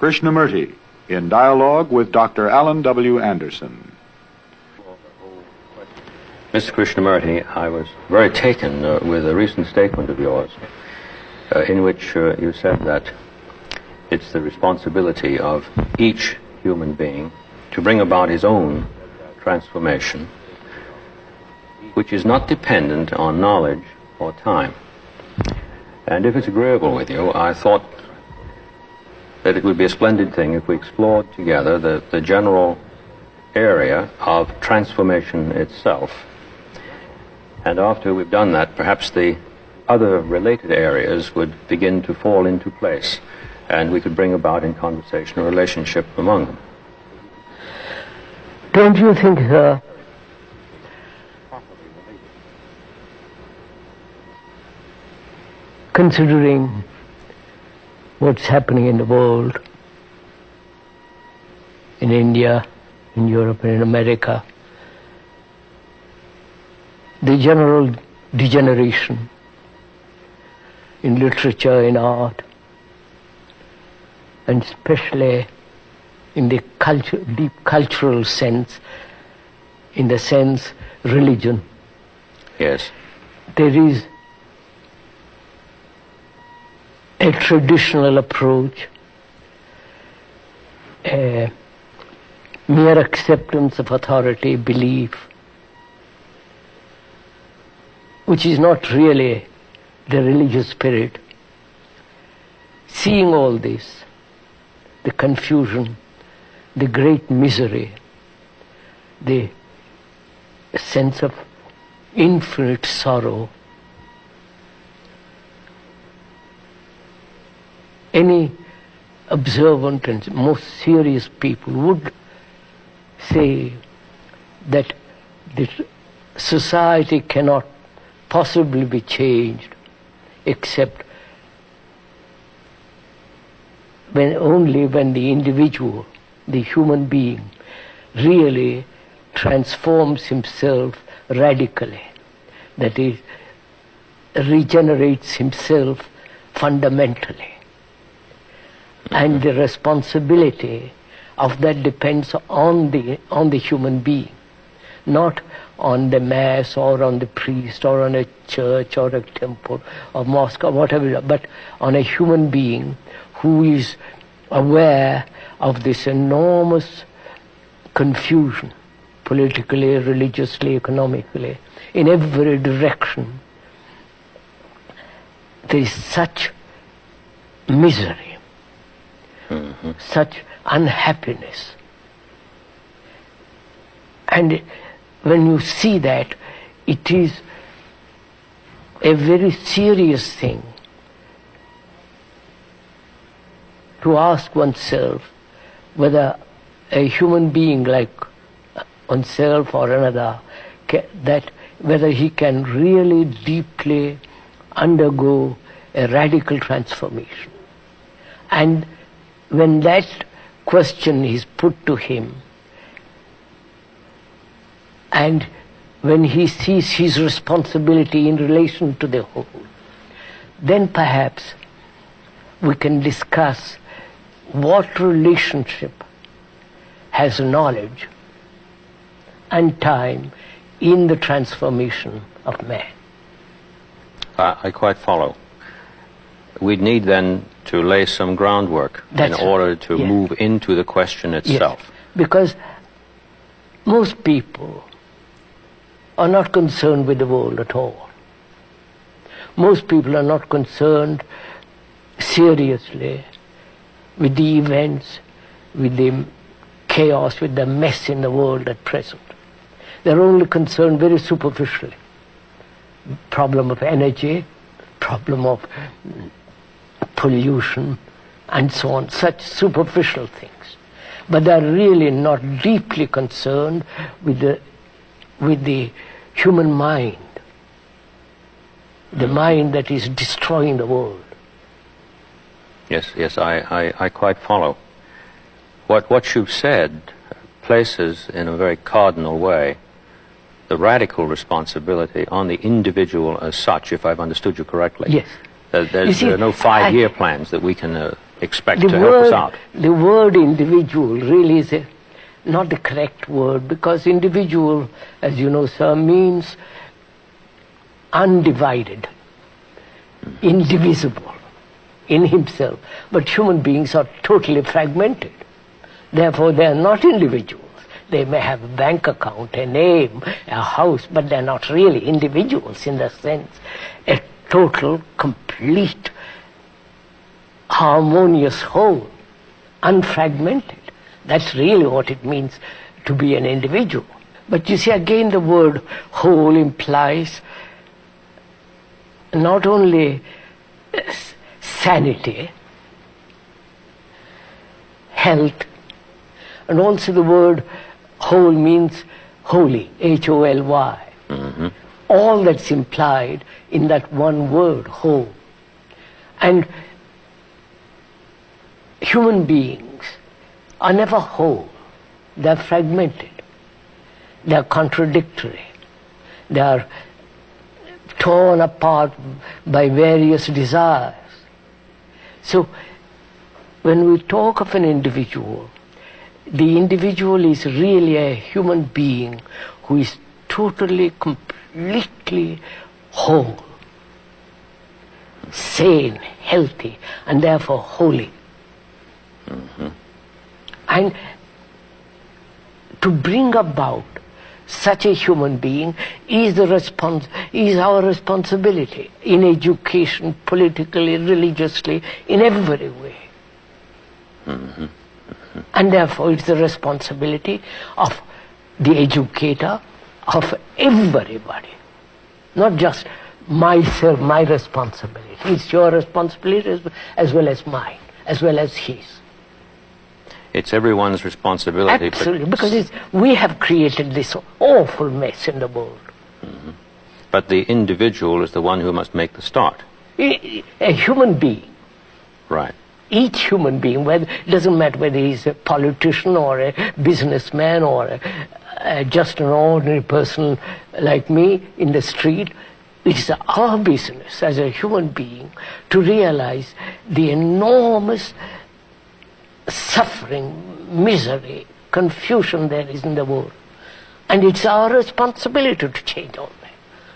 Krishnamurti, in dialogue with Dr. Alan W. Anderson. Mr. Krishnamurti, I was very taken with a recent statement of yours in which you said that it's the responsibility of each human being to bring about his own transformation, which is not dependent on knowledge or time. And if it's agreeable with you, I thought that it would be a splendid thing if we explored together the general area of transformation itself. And after we've done that, perhaps the other related areas would begin to fall into place, and we could bring about in conversation a relationship among them. Don't you think, sir, considering what's happening in the world, in India, in Europe, and in America, the general degeneration in literature, in art, and especially in the deep cultural sense, in the sense religion. Yes. There is a traditional approach, a mere acceptance of authority, belief, which is not really the religious spirit. Seeing all this, the confusion, the great misery, the sense of infinite sorrow, any observant and most serious people would say that the society cannot possibly be changed except only when the individual, the human being, really transforms himself radically, that is, regenerates himself fundamentally. And the responsibility of that depends on the human being, not on the mass or on the priest or on a church or a temple or mosque or whatever, but on a human being who is aware of this enormous confusion, politically, religiously, economically, in every direction. There is such misery, such unhappiness. And when you see that, it is a very serious thing to ask oneself whether a human being like oneself or another, whether he can really deeply undergo a radical transformation. And when that question is put to him, and when he sees his responsibility in relation to the whole, then perhaps we can discuss what relationship has knowledge and time in the transformation of man. I quite follow. We'd need then to lay some groundwork in order to move into the question itself. Yes, because most people are not concerned with the world at all. Most people are not concerned seriously with the events, with the chaos, with the mess in the world at present. They're only concerned very superficially. Problem of energy, problem of pollution, and so on, such superficial things. But they're really not deeply concerned with the human mind, the mind that is destroying the world. Yes, I quite follow. What you've said places in a very cardinal way the radical responsibility on the individual as such, if I've understood you correctly. Yes. There are no 5-year plans that we can expect to help us out. The word individual really is not the correct word, because individual, as you know, sir, means undivided, indivisible in himself. But human beings are totally fragmented. Therefore, they are not individuals. They may have a bank account, a name, a house, but they're not really individuals in the sense. A total, complete, harmonious whole, unfragmented. That's really what it means to be an individual. But you see, again, the word whole implies not only sanity, health, and also the word whole means holy, H-O-L-Y. Mm-hmm. All that's implied in that one word, whole. And human beings are never whole. They're fragmented. They're contradictory. They are torn apart by various desires. So, when we talk of an individual, the individual is really a human being who is totally, completely whole, sane, healthy, and therefore holy. Mm-hmm. And to bring about such a human being is our responsibility in education, politically, religiously, in every way. Mm-hmm. And therefore it's the responsibility of the educator, of everybody, not just myself, my responsibility. It's your responsibility as well as mine, as well as his. It's everyone's responsibility. Absolutely, because we have created this awful mess in the world. Mm-hmm. But the individual is the one who must make the start. A human being. Right. Each human being, it doesn't matter whether he's a politician or a businessman or just an ordinary person like me in the street, it's our business as a human being to realize the enormous suffering, misery, confusion there is in the world. And it's our responsibility to change all that.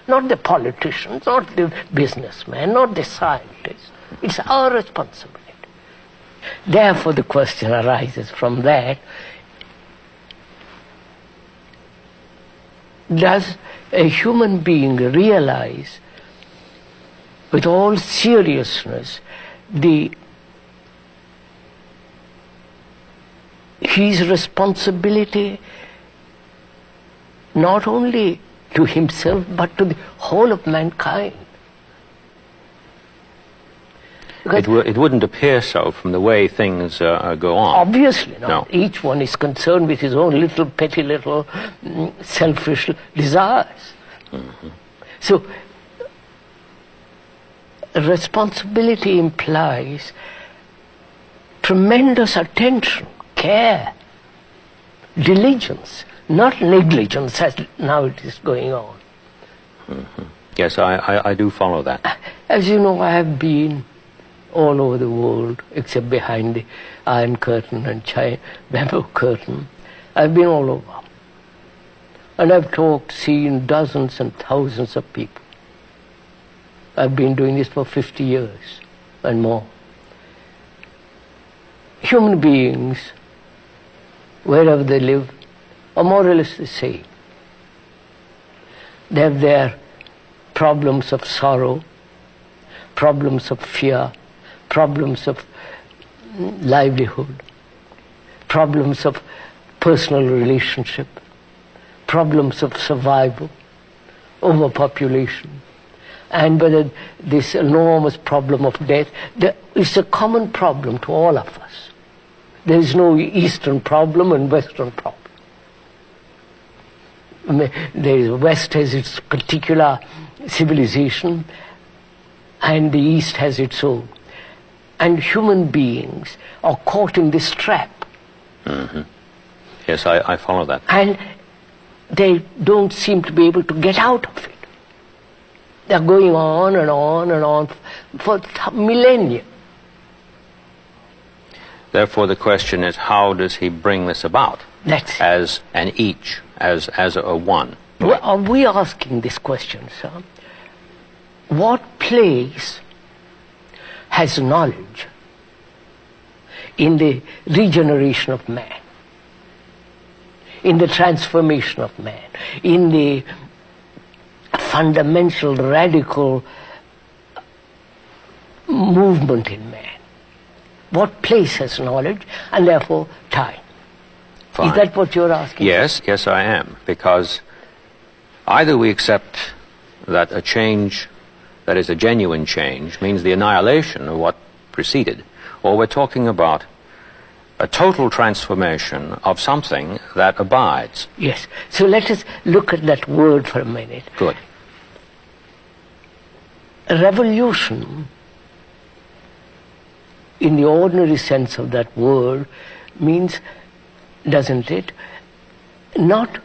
Not the politicians, not the businessman, not the scientists. It's our responsibility. Therefore, the question arises from that: does a human being realize with all seriousness his responsibility not only to himself but to the whole of mankind? It wouldn't appear so from the way things go on. Obviously not. No. Each one is concerned with his own little petty little selfish desires. Mm-hmm. So responsibility implies tremendous attention, care, diligence, not negligence as now it is going on. Mm-hmm. Yes, I do follow that. As you know, I have been all over the world, except behind the Iron Curtain and Bamboo Curtain. I've been all over. And I've seen dozens and thousands of people. I've been doing this for 50 years and more. Human beings, wherever they live, are more or less the same. They have their problems of sorrow, problems of fear, problems of livelihood, problems of personal relationship, problems of survival, overpopulation, and whether this enormous problem of death is a common problem to all of us. There is no Eastern problem and Western problem. The West has its particular civilization and the East has its own. And human beings are caught in this trap. Mm-hmm. Yes, I follow that. And they don't seem to be able to get out of it. They're going on and on and on for millennia. Therefore, the question is, how does he bring this about? That's as an each, as a one. Well, are we asking this question, sir? What place has knowledge in the regeneration of man, in the transformation of man, in the fundamental, radical movement in man? What place has knowledge, and therefore time? Fine. Is that what you're asking? Yes, yes, I am. Because either we accept that a change that is a genuine change means the annihilation of what preceded, or we're talking about a total transformation of something that abides. Yes. So let us look at that word for a minute. Good. A revolution, in the ordinary sense of that word, means, doesn't it, not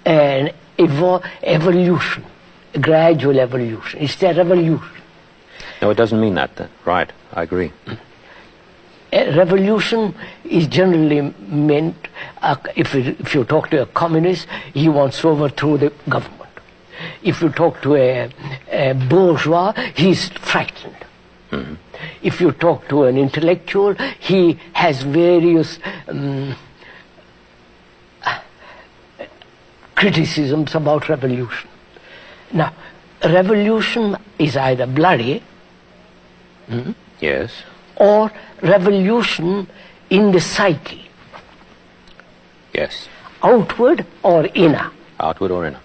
an evolution, a gradual evolution. It's a revolution. No, it doesn't mean that. Right, I agree. A revolution is generally meant, if you talk to a communist, he wants to overthrow the government. If you talk to a bourgeois, he's frightened. Mm-hmm. If you talk to an intellectual, he has various criticisms about revolution. Now, revolution is either bloody, yes, or revolution in the psyche, yes, outward or inner. outward or inner.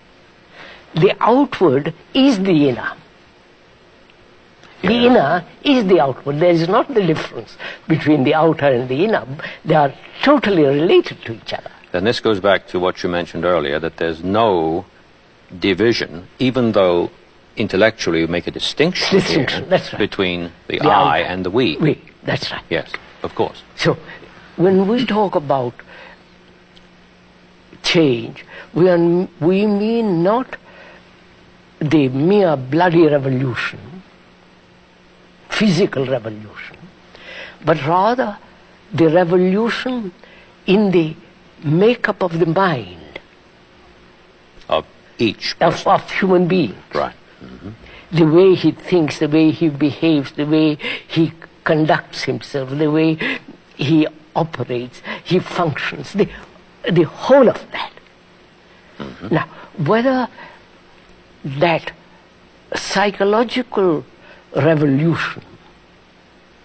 The outward is the inner. The Yes. inner is the outward. There is not the difference between the outer and the inner. They are totally related to each other. Then this goes back to what you mentioned earlier, that there's no division, even though intellectually you make a distinction, here that's right. between the The I outer. and the we. That's right. Yes, of course. So, when we talk about change, we mean not the mere bloody revolution, physical revolution, but rather the revolution in the makeup of the mind Of each of person. human beings. Right. The way he thinks, the way he behaves, the way he conducts himself, the way he operates, he functions, the whole of that. Now, whether that psychological revolution,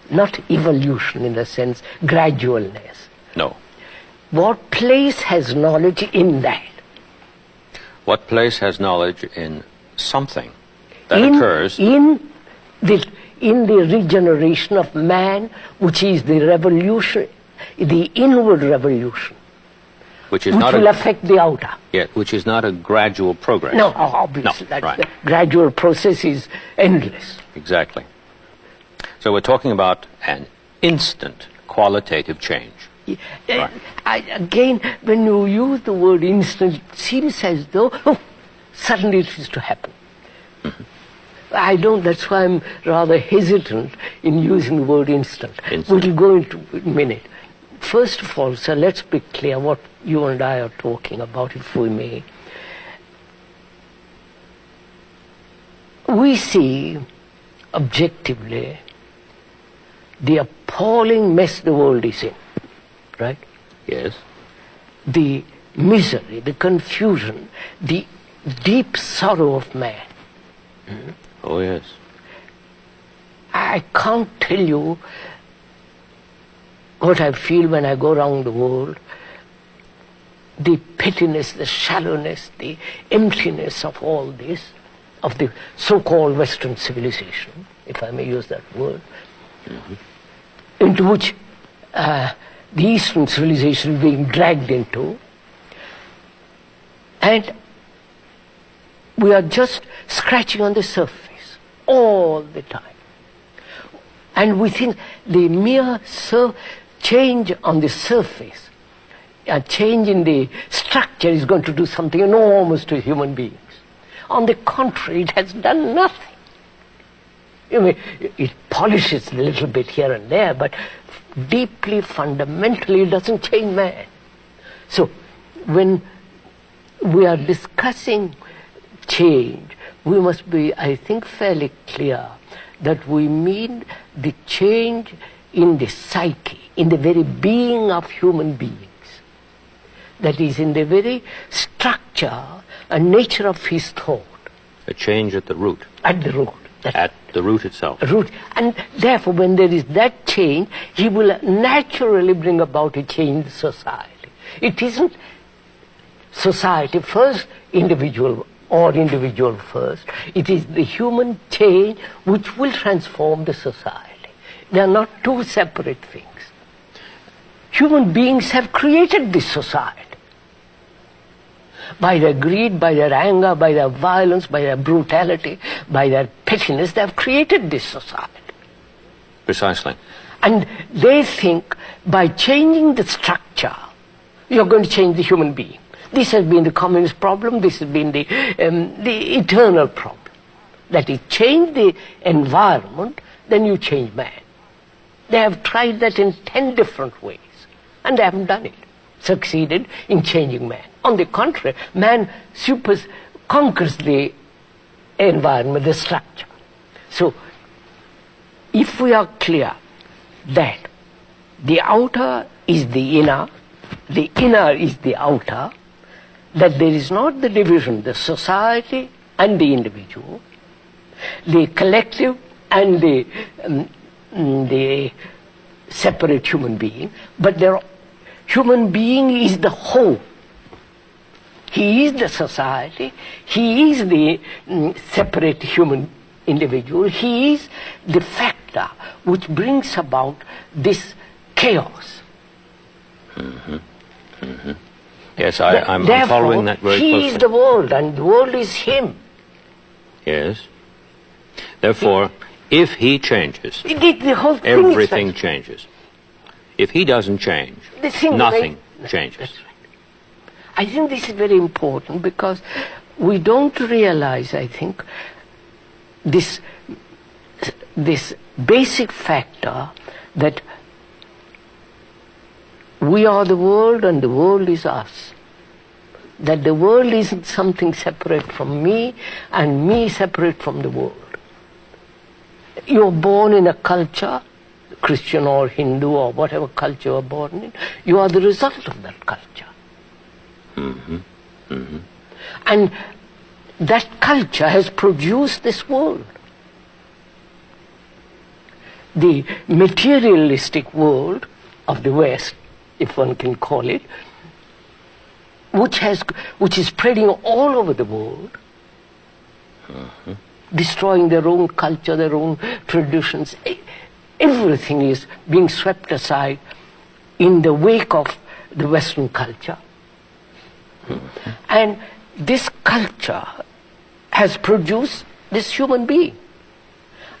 not evolution in the sense gradualness, No. what place has knowledge in that? What place has knowledge in something that in, occurs? in the regeneration of man, which is the revolution, the inward revolution, which is which not will affect the outer. which is not a gradual progress. No, obviously, No, right. the gradual process is endless. Exactly. So we're talking about an instant qualitative change. Right. Again, when you use the word instant, it seems as though suddenly it is to happen. I don't. That's why I'm rather hesitant in using the word instant. We'll go into a minute. First of all, sir, let's be clear what you and I are talking about, if we may. We see objectively the appalling mess the world is in, right? Yes. The misery, the confusion, the deep sorrow of man. Oh, yes. I can't tell you what I feel when I go around the world. The pettiness, the shallowness, the emptiness of all this, of the so-called Western civilization, if I may use that word, into which the Eastern civilization is being dragged into. And we are just scratching on the surface all the time. And we think the mere change on the surface, a change in the structure is going to do something enormous to human beings. On the contrary, it has done nothing. I mean, it polishes a little bit here and there, but deeply, fundamentally doesn't change man. So, when we are discussing change, we must be, I think, fairly clear that we mean the change in the psyche, in the very being of human beings. That is, in the very structure and nature of his thought. A change at the root. At the root. At the root itself. Root. And therefore, when there is that change, he will naturally bring about a change in society. It isn't society first, individual or individual first. It is the human change which will transform the society. They are not two separate things. Human beings have created this society. By their greed, by their anger, by their violence, by their brutality, by their pettiness, they have created this society. Precisely. And they think by changing the structure, you're going to change the human being. This has been the communist problem, this has been the eternal problem. That is, change the environment, then you change man. They have tried that in 10 different ways, and they haven't done it, succeeded in changing man. On the contrary, man conquers the environment, the structure. So, if we are clear that the outer is the inner is the outer, that there is not the division, the society and the individual, the collective and the separate human being, but human being is the whole. He is the society, he is the separate human individual, he is the factor which brings about this chaos. Mm-hmm. Mm-hmm. Yes, I'm following that very closely. He is the world and the world is him. Yes. Therefore, if he changes, the whole thing everything changes. If he doesn't change, nothing changes. That's right. I think this is very important because we don't realize, I think, this basic factor that we are the world and the world is us. That the world isn't something separate from me and me separate from the world. You're born in a culture, Christian or Hindu or whatever culture you're born in, you are the result of that culture. Mm-hmm. Mm-hmm. And that culture has produced this world. The materialistic world of the West, if one can call it, which is spreading all over the world, mm-hmm. destroying their own culture, their own traditions. Everything is being swept aside in the wake of the Western culture. Mm-hmm. And this culture has produced this human being.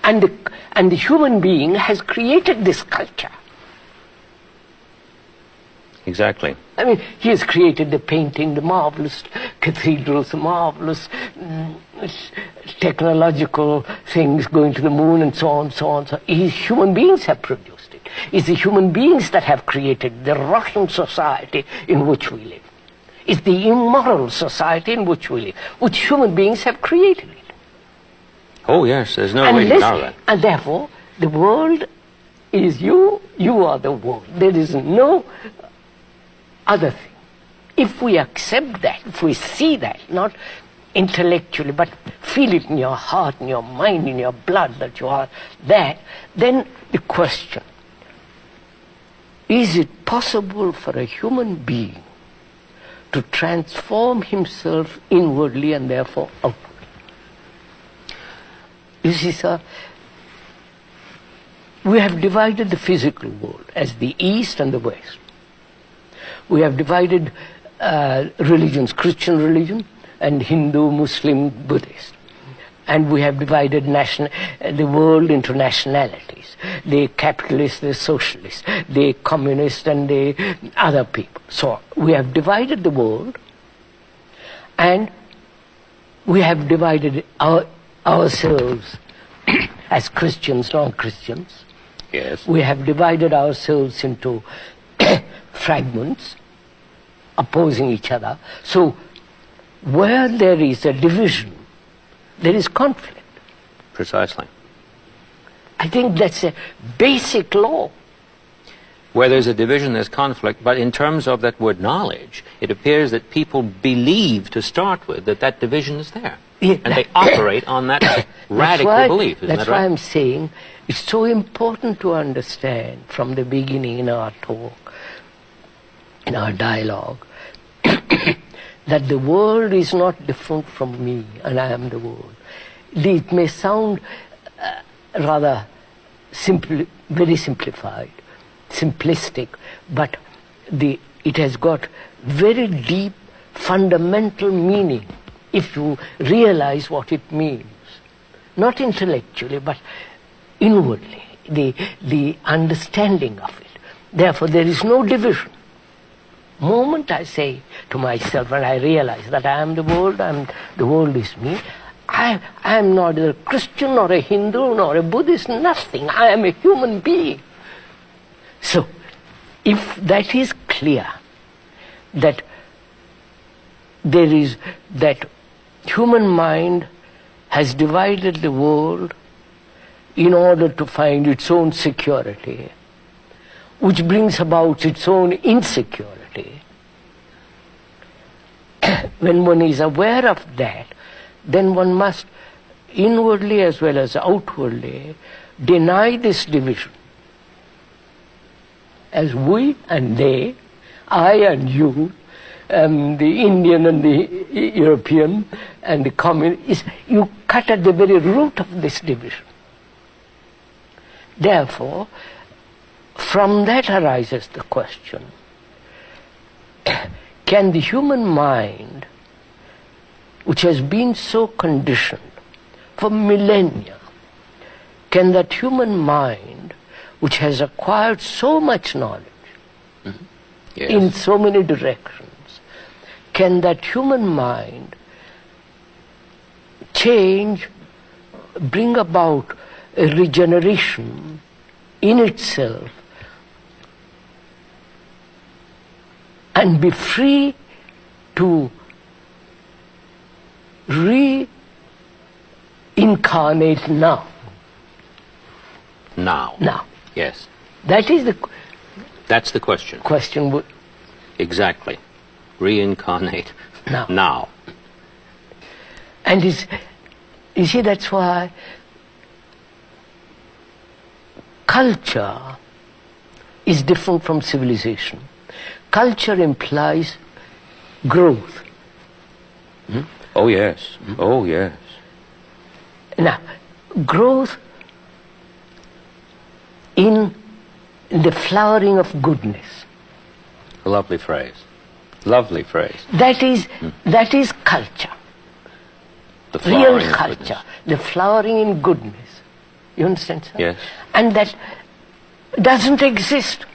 And the human being has created this culture. Exactly. I mean, he has created the painting, the marvelous cathedrals, the marvelous technological things going to the moon and so on, so on. So human beings have produced it. It's the human beings that have created the rotten society in which we live. It's the immoral society in which we live, which human beings have created it. Oh yes, there's no way to deny that. And therefore, the world is you, you are the world. There is no other thing. If we accept that, if we see that, not intellectually, but feel it in your heart, in your mind, in your blood that you are that, then the question, is it possible for a human being to transform himself inwardly and therefore outwardly? You see, sir, we have divided the physical world as the East and the West. We have divided religions, Christian religion and Hindu, Muslim, Buddhist. And we have divided the world into nationalities. The capitalists, the socialists, the communists and the other people. So we have divided the world and we have divided ourselves as Christians, non-Christians, Yes. We have divided ourselves into fragments, opposing each other. So, where there is a division, there is conflict. Precisely. I think that's a basic law. Where there's a division, there's conflict, but in terms of that word knowledge, it appears that people believe to start with that division is there. Yeah. And they operate on that radical belief, isn't that's that right? why I'm saying it's so important to understand from the beginning in our talk, in our dialogue, that the world is not different from me and I am the world. It may sound rather simple, very simplified, simplistic, but it has got very deep fundamental meaning if you realize what it means. Not intellectually, but inwardly, the understanding of it. Therefore, there is no division. Moment I say to myself, and I realize that I am the world, the world is me, I am not a Christian nor a Hindu nor a Buddhist, nothing. I am a human being. So, if that is clear, that there is, that human mind has divided the world in order to find its own security, which brings about its own insecurity. When one is aware of that, then one must inwardly as well as outwardly deny this division. As we and they, I and you, the Indian and the European and the communist, you cut at the very root of this division. Therefore, from that arises the question, can the human mind, which has been so conditioned for millennia, can that human mind, which has acquired so much knowledge Yes. in so many directions, can that human mind change, bring about a regeneration in itself and be free to reincarnate now? Now. Yes. That is the That's the question. question. Exactly. Reincarnate Now. And you see, that's why culture is different from civilization. Culture implies growth. Oh, yes. Oh, yes. Now, growth in the flowering of goodness. Lovely phrase. Lovely phrase. That is culture. The flowering Real of culture. goodness. The flowering in goodness. You understand, sir? Yes. And that doesn't exist.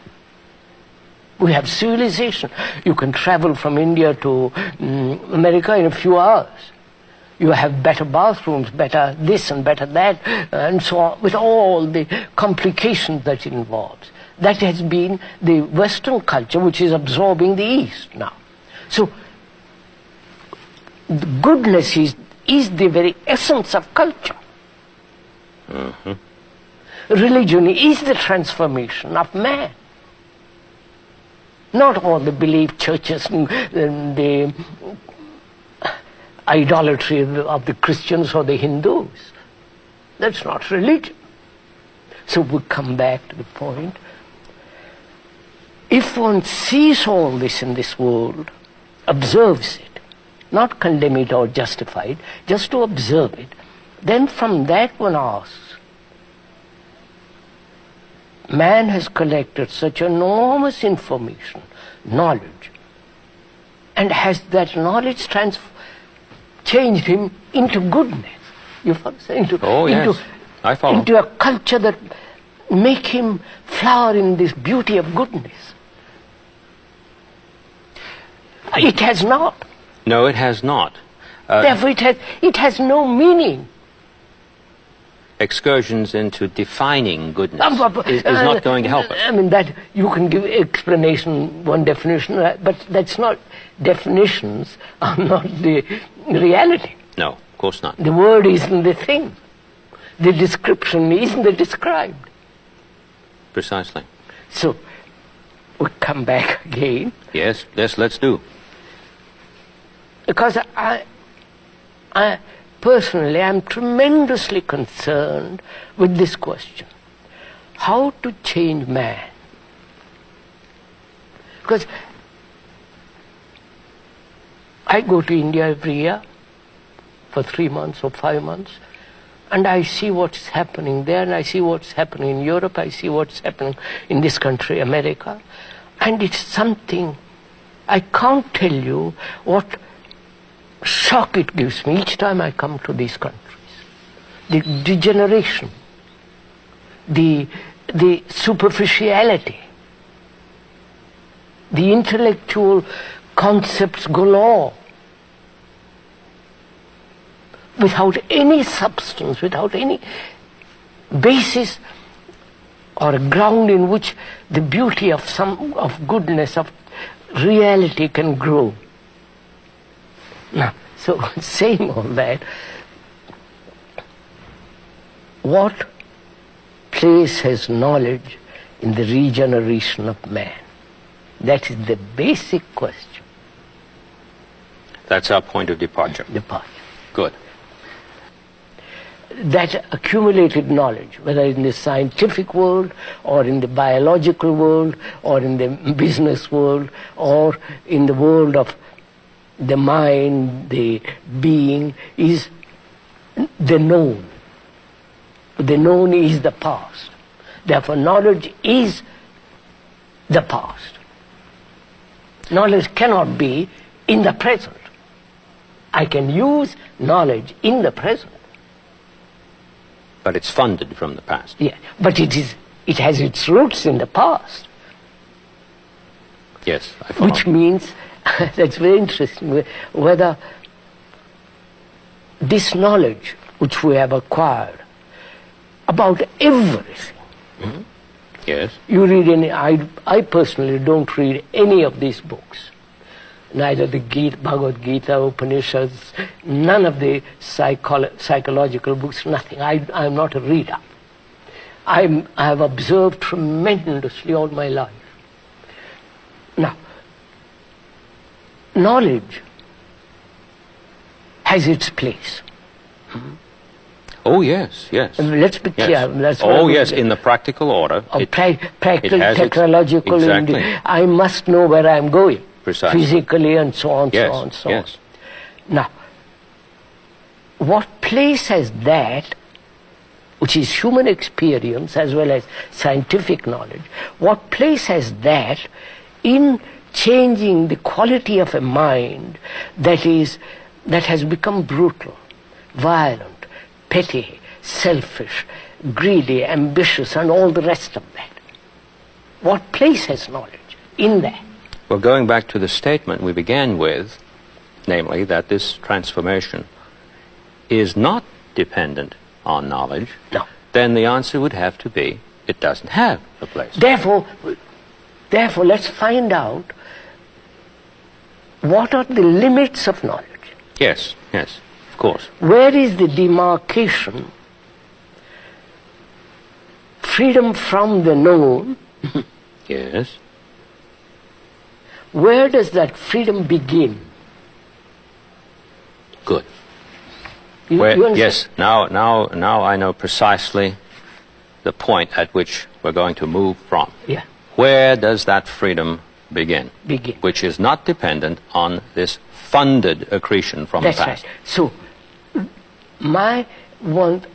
We have civilization. You can travel from India to America in a few hours. You have better bathrooms, better this and better that, and so on, with all the complications that it involves. That has been the Western culture which is absorbing the East now. So, the goodness is the very essence of culture. Religion is the transformation of man. Not all the belief churches and the idolatry of the Christians or the Hindus. That's not religion. So we come back to the point. If one sees all this in this world, observes it, not condemn it or justify it, just to observe it, then from that one asks, man has collected such enormous information, knowledge, and has that knowledge changed him into goodness. You follow? I follow. Into a culture that make him flower in this beauty of goodness. It has not. No, it has not. Therefore, it has no meaning. excursions into defining goodness is not going to help us. I mean, that you can give explanation, one definition, but that's not, definitions are not the reality. No, of course not. The word isn't the thing. The description isn't the described. Precisely. So, we come back again. Yes, let's do. Because I personally am tremendously concerned with this question. How to change man? Because I go to India every year for 3 months or 5 months, and I see what's happening there, and I see what's happening in Europe, I see what's happening in this country, America, and it's something, I can't tell you what shock it gives me each time I come to these countries. The degeneration, the superficiality, the intellectual concepts galore, without any substance, without any basis or a ground in which the beauty of goodness, of reality can grow. Now, so saying all that, what place has knowledge in the regeneration of man? That is the basic question. That's our point of departure. Good. That accumulated knowledge, whether in the scientific world or in the biological world or in the business world or in the world of the mind, the being, is the known. The known is the past. Therefore, knowledge is the past. Knowledge cannot be in the present. I can use knowledge in the present. But it's funded from the past. Yeah, but it has its roots in the past. Yes, I follow. Which means, that's very interesting, whether this knowledge which we have acquired about everything. Mm-hmm. Yes. You read any, I personally don't read any of these books. Neither the Gita, Bhagavad Gita, Upanishads, none of the psychological books, nothing. I'm not a reader. I have observed tremendously all my life. Now, knowledge has its place. Oh, yes, yes. Let's be clear. Yes. That's oh, yes, in the practical order. Practical, technological. Exactly. I must know where I'm going. Precisely. Physically and so on, yes, so on, so yes. on. Now, what place has that, which is human experience as well as scientific knowledge, what place has that in changing the quality of a mind that has become brutal, violent, petty, selfish, greedy, ambitious, and all the rest of that? What place has knowledge in that? Well, going back to the statement we began with, namely that this transformation is not dependent on knowledge, no. Then the answer would have to be, it doesn't have a place. Therefore, let's find out what are the limits of knowledge. Yes, yes, of course. Where is the demarcation? Freedom from the known. Yes. Where does that freedom begin? Good. You understand? Yes, now I know precisely the point at which we're going to move from. Yeah. Where does that freedom begin? Which is not dependent on this funded accretion from That's the past. Right. So,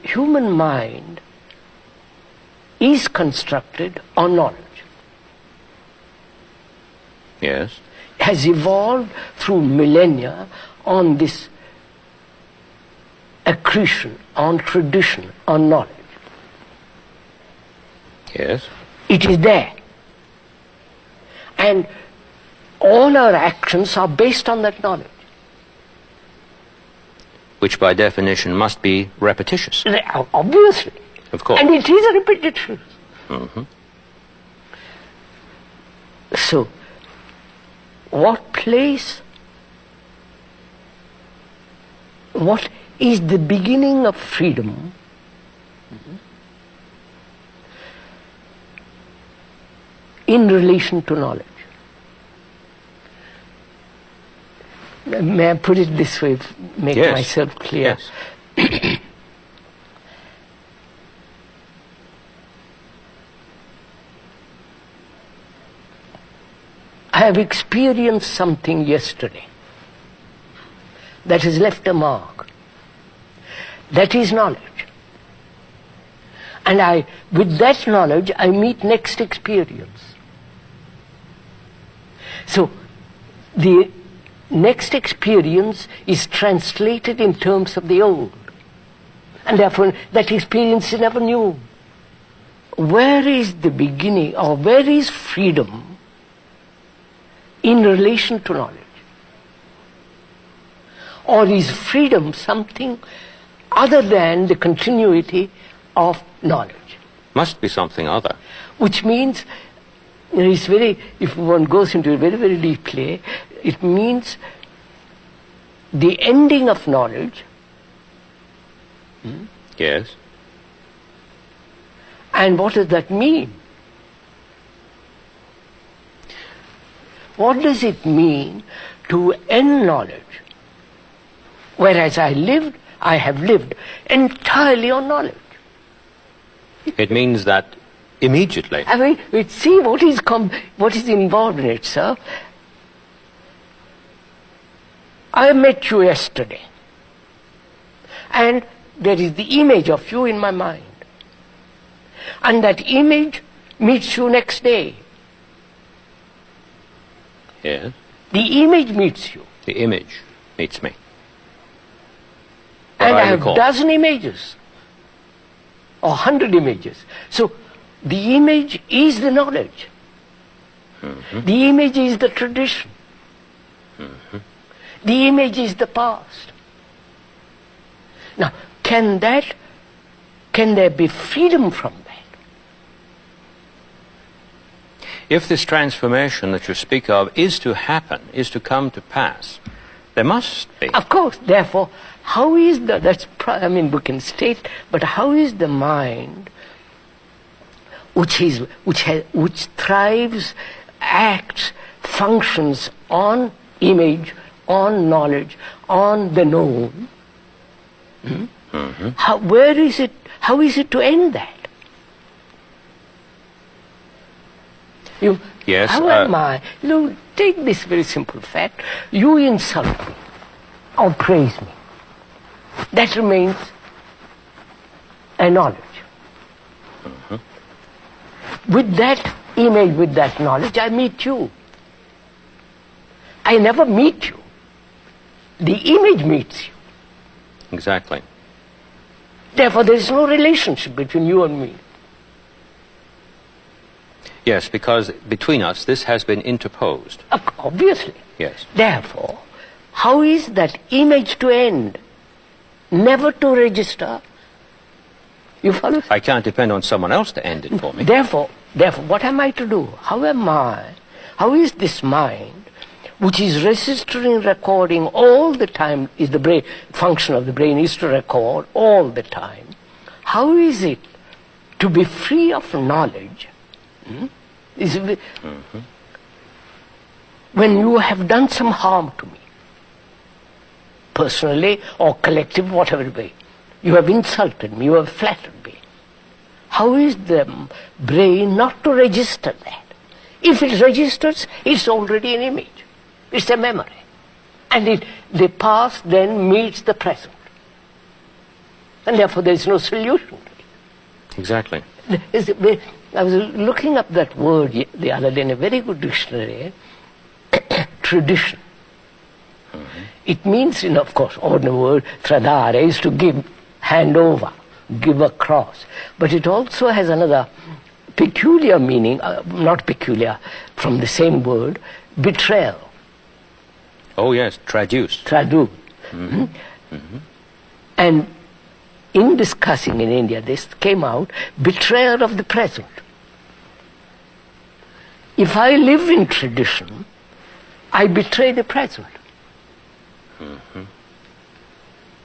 human mind is constructed on knowledge. Yes. Has evolved through millennia on this accretion, on tradition, on knowledge. Yes. It is there. And all our actions are based on that knowledge. which by definition must be repetitious. Obviously. Of course. And it is repetitious. Mm-hmm. So, what is the beginning of freedom? In relation to knowledge. May I put it this way, make Yes. myself clear? Yes. I have experienced something yesterday that has left a mark. That is knowledge. And with that knowledge, I meet next experience. So, the next experience is translated in terms of the old. And therefore, that experience is never new. Where is the beginning, or where is freedom in relation to knowledge? Or is freedom something other than the continuity of knowledge? Must be something other. Which means, if one goes into it very, very deeply, it means the ending of knowledge. Yes. And what does that mean? What does it mean to end knowledge? Whereas I have lived entirely on knowledge. It means that immediately. I mean, see what is involved in it, sir. I met you yesterday, and there is the image of you in my mind. And that image meets you next day. Yes. The image meets you. The image meets me. And I have recall. dozen images, or 100 images. So the image is the knowledge. Mm-hmm. The image is the tradition. Mm-hmm. The image is the past. Now, can there be freedom from that? If this transformation that you speak of is to happen, is to come to pass, there must be. Of course. Therefore, how is we can state, but how is the mind which thrives, acts, functions on image, on knowledge, on the known? Mm-hmm. How is it to end that? Yes. How am I? Look, take this very simple fact. You insult me or praise me. That remains a knowledge. Mm-hmm. With that image, with that knowledge, I meet you. I never meet you. The image meets you. Exactly. Therefore, there is no relationship between you and me. Yes, because between us this has been interposed. Obviously. Yes. Therefore, how is that image to end? Never to register. You follow? I can't depend on someone else to end it for me. Therefore, what am I to do? How is this mind, which is registering, recording all the time, is the brain, function of the brain is to record all the time. How is it to be free of knowledge? Mm-hmm. When you have done some harm to me, personally or collective, whatever way, you have insulted me, you have flattered me. How is the brain not to register that? If it registers, it's already an image. It's a memory. And the past then meets the present. And therefore there is no solution to it. Exactly. I was looking up that word the other day in a very good dictionary, tradition. Mm-hmm. It means, of course, ordinary word, tradare, is to give, hand over, give across. But it also has another peculiar meaning, not peculiar, from the same word, betrayal. Oh yes, traduced. Tradu. Mm-hmm. Mm-hmm. And in discussing in India, this came out, betrayer of the present. If I live in tradition, I betray the present. Mm-hmm.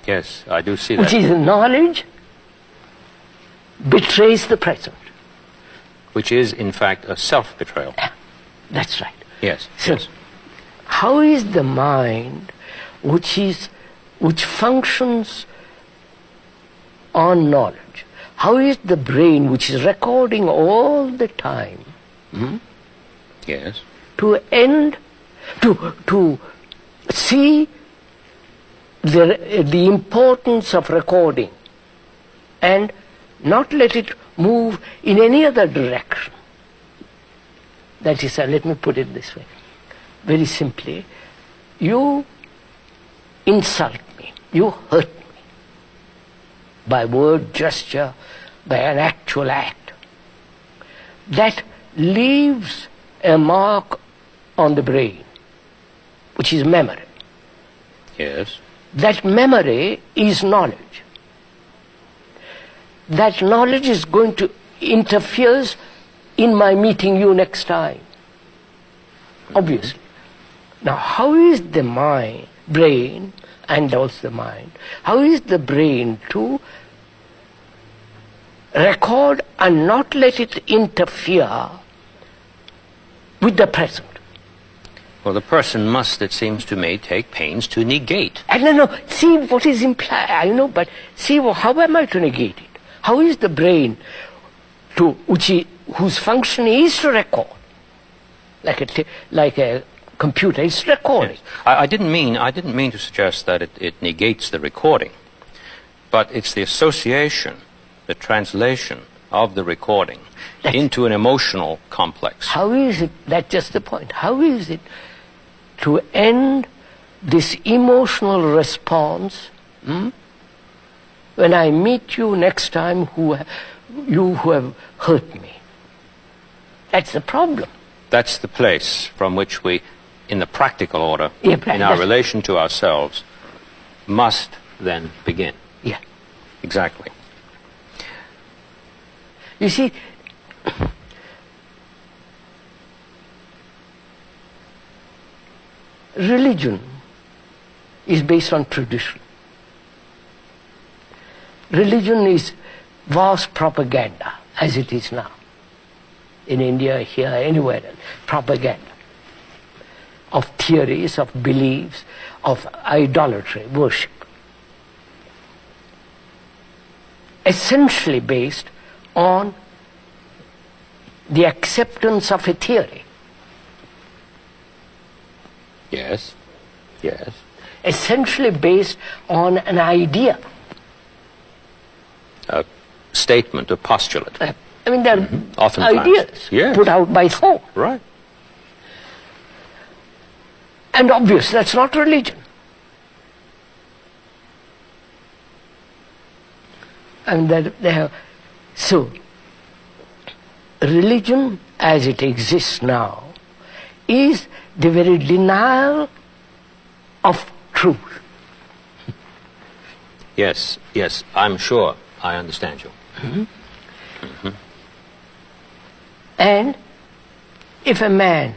Yes, I do see Which that. is knowledge betrays the present. Which is, in fact, a self-betrayal. That's right. Yes, So, yes. how is the mind which functions on knowledge? How is the brain which is recording all the time Yes. to see the importance of recording and not let it move in any other direction? That is, let me put it this way, very simply. You insult me, you hurt me by word, gesture, by an actual act. That leaves a mark on the brain, which is memory. Yes. That memory is knowledge. That knowledge is going to interfere in my meeting you next time. Obviously. Now, how is the brain, and also the mind, how is the brain to record and not let it interfere with the present? Well, the person must, it seems to me, take pains to negate. No. See what is implied. I know, but see how am I to negate it? How is the brain whose function is to record, like a computer is recording? Yes. I didn't mean to suggest that it negates the recording, but it's the association, the translation of the recording into an emotional complex. How is it? That's just the point. How is it to end this emotional response when I meet you next time, you who have hurt me? That's the problem. That's the place from which we, in the practical order, Yeah, in our relation to ourselves, must then begin. Yeah. Exactly. You see, religion is based on tradition. Religion is vast propaganda, as it is now. In India, here, anywhere else. Propaganda of theories, of beliefs, of idolatry, worship. Essentially based on the acceptance of a theory. Yes. Yes. Essentially based on an idea. A statement, a postulate. I mean, there are Oftentimes. ideas put out by thought. Right. And obvious, that's not religion. And so, religion as it exists now is the very denial of truth. Yes, I'm sure I understand you. And if a man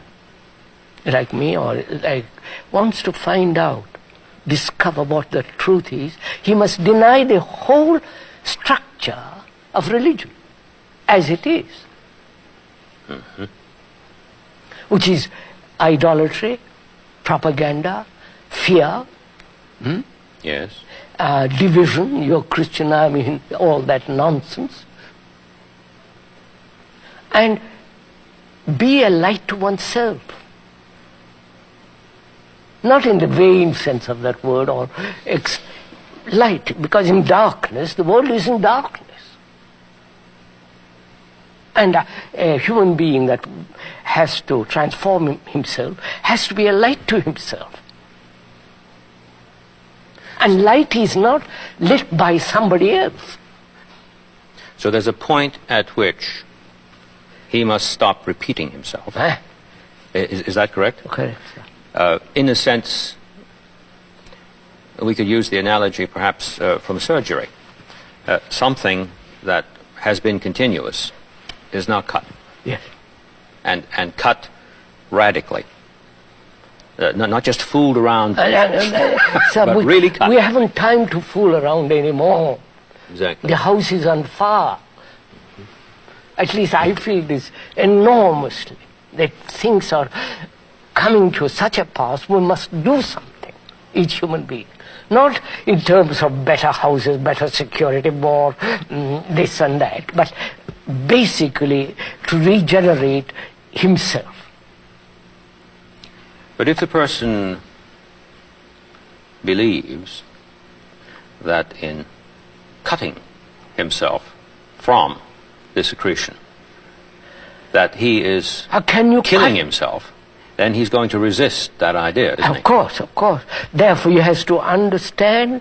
like me or wants to find out, discover what the truth is, he must deny the whole structure of religion as it is, which is idolatry, propaganda, fear, Yes. division, you're Christian, I mean, all that nonsense, and be a light to oneself. Not in the vain sense of that word, or light, because in darkness, the world is in darkness. And a human being that has to transform himself has to be a light to himself. And light is not lit by somebody else. So there's a point at which he must stop repeating himself. Is that correct? Correct. In a sense, we could use the analogy perhaps from surgery. Something that has been continuous is now cut. Yes. And cut radically. Not just fooled around, Sir, but really cut. We haven't time to fool around anymore. Exactly. The house is on fire. At least I feel this enormously, that things are coming to such a pass, we must do something, each human being. Not in terms of better houses, better security, more this and that, but basically to regenerate himself. But if the person believes that in cutting himself from this accretion, that he is killing himself, then he's going to resist that idea, isn't he? Of course, of course. Therefore, he has to understand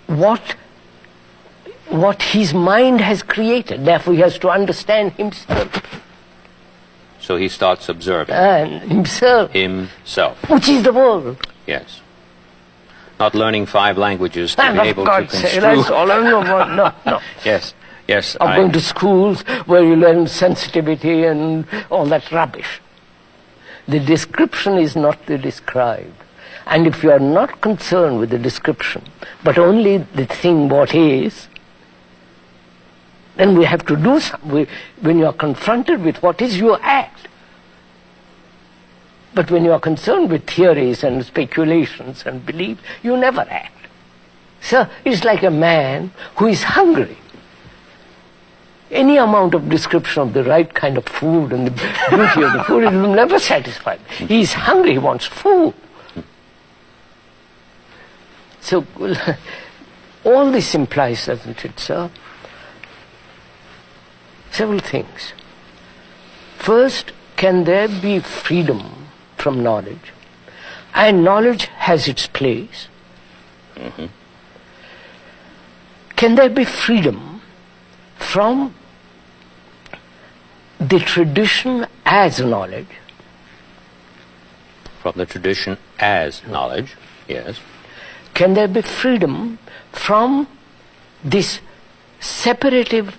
what his mind has created. Therefore, he has to understand himself. So he starts observing. And himself. Himself. Which is the world. Yes. Not learning 5 languages to And be able to construe. That's all I know about. No. Yes. Yes. Or going to schools where you learn sensitivity and all that rubbish. The description is not the described. And if you are not concerned with the description, but only the thing what is, then we have to do something. When you are confronted with what is, you act. But when you are concerned with theories and speculations and beliefs, you never act. So it's like a man who is hungry. Any amount of description of the right kind of food and the beauty of the food, it will never satisfy him. He is hungry, he wants food. So all this implies, doesn't it, sir? Several things. First, can there be freedom from knowledge? And knowledge has its place. Mm-hmm. Can there be freedom from the tradition as knowledge? From the tradition as knowledge, yes. Can there be freedom from this separative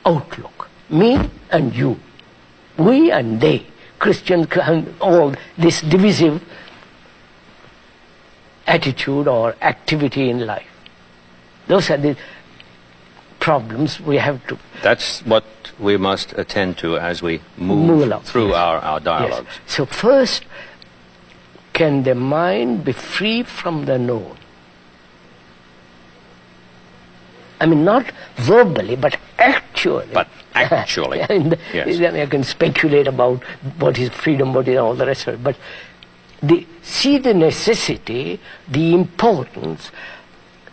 outlook? Me and you, we and they, Christian and all this divisive attitude or activity in life. Those are the problems we have to... That's what we must attend to as we move along, through yes. our dialogues. Yes. So first, can the mind be free from the known? I mean, not verbally, but actually. But actually, yes. I can speculate about what is freedom, what is all the rest of it. But see the necessity, the importance,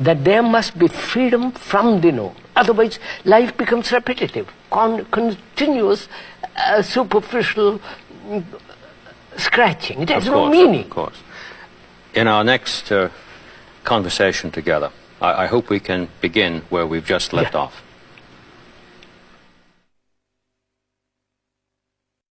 that there must be freedom from the known. Otherwise, life becomes repetitive, continuous, superficial scratching. It has no meaning. Of course. In our next conversation together, I hope we can begin where we've just left off.